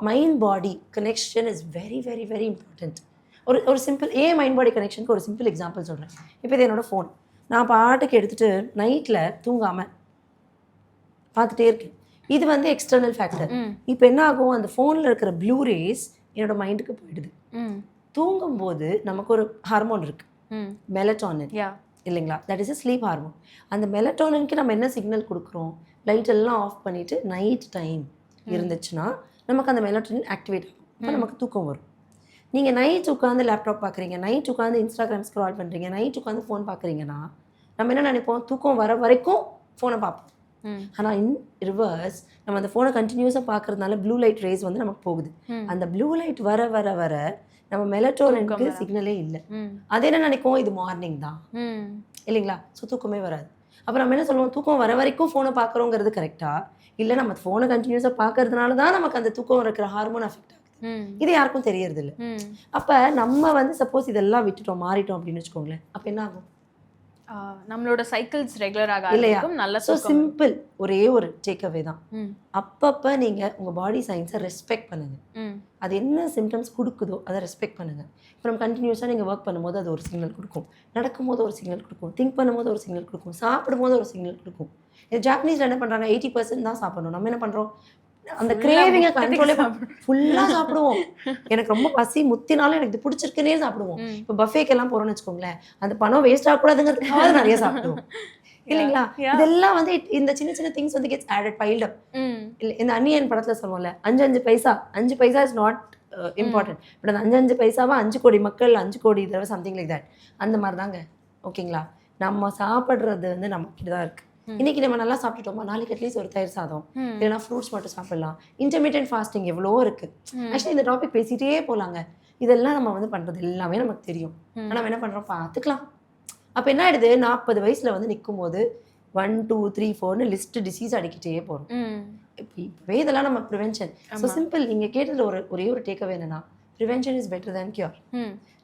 Mind body connection is very very very important. ஒரு simple mind பாடி கனெக்ஷனுக்கு ஒரு simple example சொல்கிறேன். இப்போ இது என்னோடய ஃபோன், நான் பாட்டுக்கு எடுத்துகிட்டு நைட்டில் தூங்காமல் பார்த்துட்டே இருக்கேன். இது வந்து எக்ஸ்டர்னல் ஃபேக்டர். இப்போ என்ன ஆகும், அந்த ஃபோனில் இருக்கிற ப்ளூ ரேஸ் என்னோட மைண்டுக்கு போயிடுது. தூங்கும்போது நமக்கு ஒரு ஹார்மோன் இருக்குது, மெலட்டானின் இல்லைங்களா? That is a sleep hormone. அந்த மெலட்டானினுக்கு நம்ம என்ன சிக்னல் கொடுக்குறோம், லைட் எல்லாம் ஆஃப் பண்ணிவிட்டு நைட் டைம் இருந்துச்சுன்னா நமக்கு அந்த மெலட்டானின் ஆக்டிவேட் ஆகும். இப்போ நமக்கு தூக்கம் வரும். நீங்கள் நைட் உட்காந்து லேப்டாப் பார்க்குறீங்க, நைட் உட்காந்து இன்ஸ்டாகிராம் ஸ்க்ரால் பண்ணுறீங்க, நைட் உட்காந்து ஃபோன் பார்க்குறீங்கன்னா நம்ம என்ன நினைப்போம், தூக்கம் வர வரைக்கும் ஃபோனை பார்ப்போம். ஆனால் இன் ரிவர்ஸ் நம்ம அந்த ஃபோனை கண்டினியூஸாக பார்க்கறதுனால ப்ளூ லைட் ரேஸ் வந்து நமக்கு போகுது. அந்த ப்ளூ லைட் வர வர வர நம்ம மெலட்டோனினுக்கு சிக்னலே இல்லை. அது என்ன நினைக்கும், இது மார்னிங் தான் இல்லைங்களா? ஸோ தூக்கமே வராது. அப்போ நம்ம என்ன சொல்லுவோம், தூக்கம் வர வரைக்கும் ஃபோனை பார்க்குறோங்கிறது கரெக்டா, இல்லை நம்ம ஃபோனை கண்டினியூஸாக பார்க்கறதுனால தான் நமக்கு அந்த தூக்கம் இருக்கிற ஹார்மோன் அஃபெக்ட் ஆகுது. இது யாருக்கும் தெரியறது இல்லை. அப்போ நம்ம வந்து சப்போஸ் இதெல்லாம் விட்டுட்டோம், மாறிட்டோம் அப்படின்னு வச்சுக்கோங்களேன், அப்போ என்ன ஆகும், நம்மளோட சைக்கிள்ஸ் ரெகுலராக இல்லையா? நல்ல ஸோ சிம்பிள், ஒரே ஒரு டேக்அவே தான். அப்பப்போ நீங்கள் உங்கள் பாடி சயின்ஸை ரெஸ்பெக்ட் பண்ணுங்கள். அது என்ன சிம்டம்ஸ் கொடுக்குதோ அதை ரெஸ்பெக்ட் பண்ணுங்கள். இப்போ நம்ம கண்டினியூஸாக நீங்கள் ஒர்க் பண்ணும்போது அது ஒரு சிக்னல் கொடுக்கும், நடக்கும்போது ஒரு சிக்னல் கொடுக்கும், திங்க் பண்ணும்போது ஒரு சிக்னல் கொடுக்கும், சாப்பிடும்போது ஒரு சிக்னல் கொடுக்கும். இது ஜாப்பனீஸில் என்ன பண்ணுறாங்க, 80% தான் சாப்பிடணும். நம்ம என்ன பண்ணுறோம், அந்த கிரேவிங்கை கண்ட்ரோலே ஃபுல்லாக சாப்பிடுவோம். எனக்கு ரொம்ப பசி முத்தினாலும் எனக்கு இது பிடிச்சிருக்குன்னே சாப்பிடுவோம். இப்போ பஃபேக்கெல்லாம் போகிறோம்னு வச்சுக்கோங்களேன், அந்த பணம் வேஸ்ட் ஆகக்கூடாதுங்கிறதுக்காக நிறைய சாப்பிடுவோம் இல்லைங்களா? இதெல்லாம் வந்து இந்த சின்ன சின்ன திங்ஸ் வந்து கெட்ஸ் ஆடட் பைல்ட் அப். இல்லை, இந்த அன்னியன் படத்தில் சொல்லுவோம்ல, 5 பைசா 5 பைசா இஸ் நாட் இம்பார்ட்டன்ட், பட் அந்த 5 பைசாவா 5 கோடி மக்கள் 5 கோடி தடவை சம்திங் லைக் தட், அந்த மாதிரி தாங்க. ஓகேங்களா? நம்ம சாப்பிட்றது வந்து நம்மக்கிட்ட தான் இருக்குது. இன்னைக்கு நம்ம நல்லா சாப்பிட்டுட்டோமா, நாளைக்கு அட்லீஸ்ட் ஒரு தயிர் சாதம் இல்லைன்னா ஃப்ரூட்ஸ் மட்டும் சாப்பிடலாம். இன்டர்மீடியன்ட் ஃபாஸ்டிங் எவ்வளோ இருக்குது. ஆக்சுவலி இந்த டாபிக் பேசிகிட்டே போகலாங்க. இதெல்லாம் நம்ம வந்து பண்ணுறது எல்லாமே நமக்கு தெரியும். ஆனால் நம்ம என்ன பண்ணுறோம், பார்த்துக்கலாம். அப்போ என்ன ஆகிடுது, 40 வயசில் வந்து நிற்கும் போது 1 2 3 4ன்னு லிஸ்ட்டு டிசீஸ் அடிக்கிட்டே போகிறோம். இப்போவே இதெல்லாம் நம்ம ப்ரிவென்ஷன். ஸோ சிம்பிள், நீங்கள் கேட்டதில் ஒரே ஒரு டேக்அவே என்னன்னா, prevention is better than cure.